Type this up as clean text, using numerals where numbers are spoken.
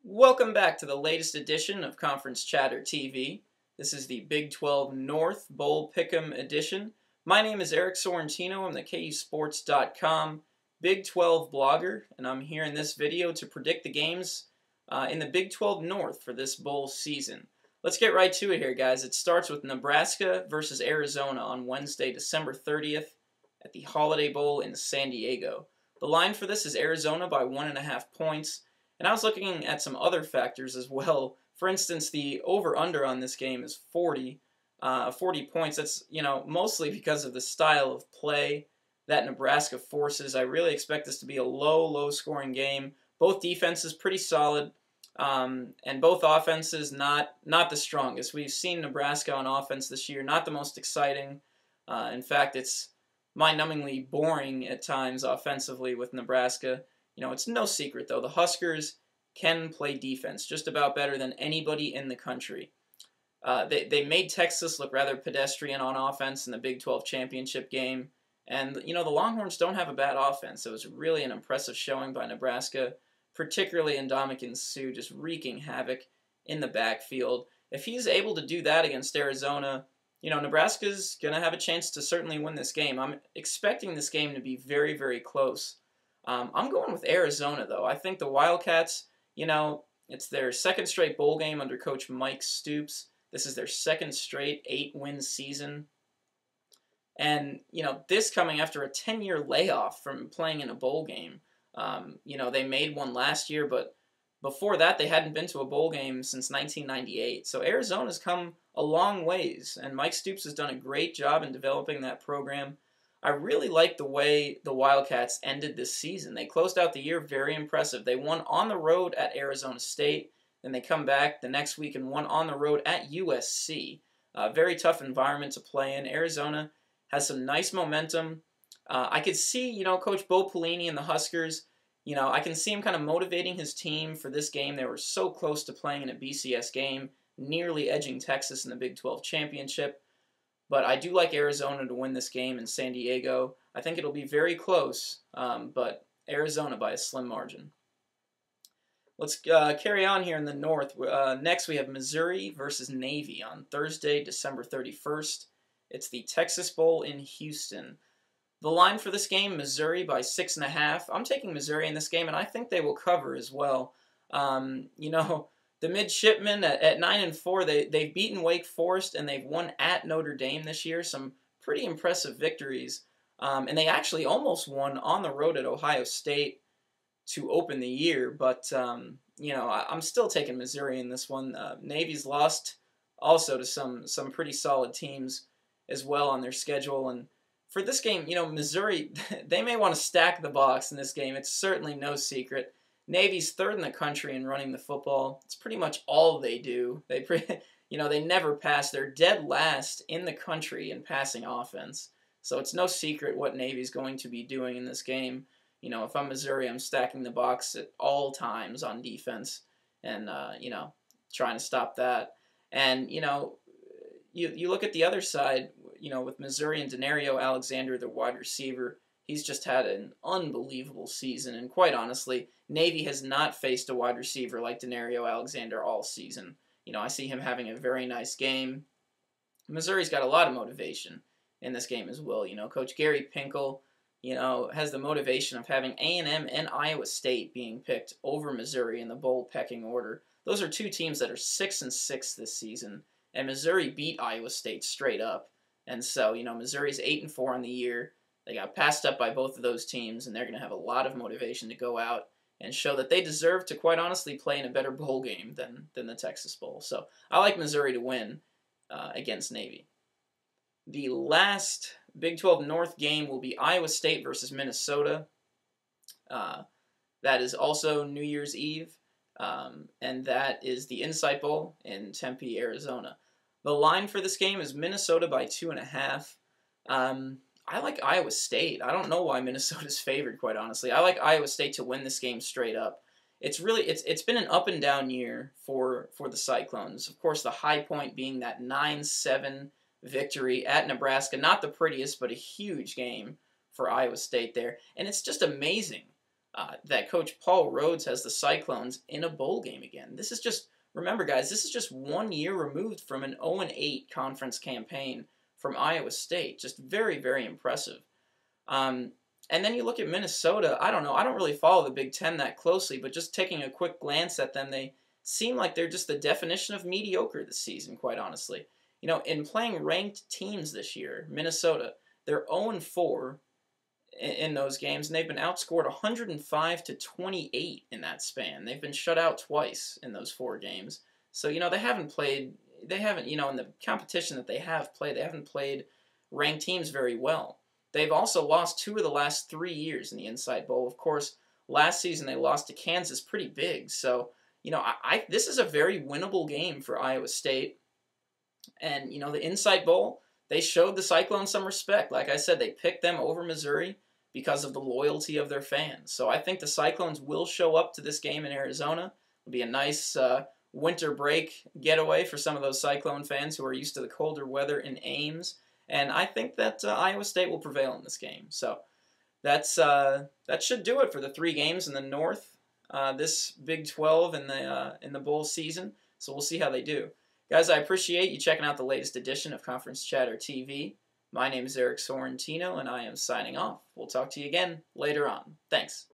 Welcome back to the latest edition of Conference Chatter TV. This is the Big 12 North Bowl Pick'em edition. My name is Eric Sorrentino. I'm the KUSports.com Big 12 blogger, and I'm here in this video to predict the games in the Big 12 North for this bowl season. Let's get right to it here, guys. It starts with Nebraska versus Arizona on Wednesday, December 30th at the Holiday Bowl in San Diego. The line for this is Arizona by 1.5 points. And I was looking at some other factors as well. For instance, the over-under on this game is 40 points. That's, mostly because of the style of play that Nebraska forces. I really expect this to be a low-scoring game. Both defenses pretty solid, and both offenses not the strongest. We've seen Nebraska on offense this year, not the most exciting. In fact, it's mind-numbingly boring at times offensively with Nebraska. It's no secret, though. The Huskers can play defense just about better than anybody in the country. They made Texas look rather pedestrian on offense in the Big 12 championship game. And, the Longhorns don't have a bad offense. It was really an impressive showing by Nebraska, particularly Ndamukong Suh, just wreaking havoc in the backfield. If he's able to do that against Arizona, Nebraska's going to have a chance to certainly win this game. I'm expecting this game to be very, very close. I'm going with Arizona, though. I think the Wildcats, it's their second straight bowl game under Coach Mike Stoops. This is their second straight 8-win season. And, this coming after a 10-year layoff from playing in a bowl game. They made one last year, but before that, they hadn't been to a bowl game since 1998. So Arizona's come a long ways, and Mike Stoops has done a great job in developing that program. I really like the way the Wildcats ended this season. They closed out the year very impressive. They won on the road at Arizona State. Then they come back the next week and won on the road at USC. Very tough environment to play in. Arizona has some nice momentum. I could see, Coach Bo Pelini and the Huskers, I can see him kind of motivating his team for this game. They were so close to playing in a BCS game, nearly edging Texas in the Big 12 championship. But I do like Arizona to win this game in San Diego. I think it'll be very close, but Arizona by a slim margin. Let's carry on here in the North. Next, we have Missouri versus Navy on Thursday, December 31st. It's the Texas Bowl in Houston. The line for this game, Missouri by 6.5. I'm taking Missouri in this game, and I think they will cover as well. The midshipmen at 9-4, they've beaten Wake Forest and they've won at Notre Dame this year. Some pretty impressive victories. And they actually almost won on the road at Ohio State to open the year. But, I'm still taking Missouri in this one. Navy's lost also to some pretty solid teams as well on their schedule. And for this game, Missouri, they may want to stack the box in this game. It's certainly no secret. Navy's third in the country in running the football. It's pretty much all they do. They never pass. They're dead last in the country in passing offense. So it's no secret what Navy's going to be doing in this game. If I'm Missouri, I'm stacking the box at all times on defense and, trying to stop that. And, you look at the other side, with Missouri and Denario Alexander, the wide receiver. He's just had an unbelievable season, and quite honestly, Navy has not faced a wide receiver like Denario Alexander all season. I see him having a very nice game. Missouri's got a lot of motivation in this game as well. Coach Gary Pinkel, has the motivation of having A&M and Iowa State being picked over Missouri in the bowl pecking order. Those are two teams that are 6-6 this season, and Missouri beat Iowa State straight up. And so, Missouri's 8-4 on the year. They got passed up by both of those teams, and they're going to have a lot of motivation to go out and show that they deserve to, quite honestly, play in a better bowl game than the Texas Bowl. So I like Missouri to win against Navy. The last Big 12 North game will be Iowa State versus Minnesota. That is also New Year's Eve, and that is the Insight Bowl in Tempe, Arizona. The line for this game is Minnesota by 2.5. I like Iowa State. I don't know why Minnesota's favored, quite honestly. I like Iowa State to win this game straight up. It's been an up and down year for the Cyclones. Of course, the high point being that 9-7 victory at Nebraska. Not the prettiest, but a huge game for Iowa State there. And it's just amazing that Coach Paul Rhodes has the Cyclones in a bowl game again. This is just, remember guys, this is just 1 year removed from an 0-8 conference campaign from Iowa State. Just very, very impressive. And then you look at Minnesota. I don't know. I don't really follow the Big Ten that closely, but just taking a quick glance at them, they seem like they're just the definition of mediocre this season, quite honestly. You know, in playing ranked teams this year, Minnesota, they're 0-4 in those games, and they've been outscored 105-28 in that span. They've been shut out twice in those 4 games. So, you know, they haven't, you know, in the competition that they have played, they haven't played ranked teams very well. They've also lost 2 of the last 3 years in the Inside Bowl. Of course, last season they lost to Kansas pretty big. So, you know, this is a very winnable game for Iowa State. And, you know, the Inside Bowl, they showed the Cyclones some respect. Like I said, they picked them over Missouri because of the loyalty of their fans. So I think the Cyclones will show up to this game in Arizona. It'll be a nice winter break getaway for some of those Cyclone fans who are used to the colder weather in Ames. And I think that Iowa State will prevail in this game. So that should do it for the 3 games in the North this Big 12 in the bowl season. So we'll see how they do. Guys, I appreciate you checking out the latest edition of Conference Chatter TV. My name is Eric Sorrentino, and I am signing off. We'll talk to you again later on. Thanks.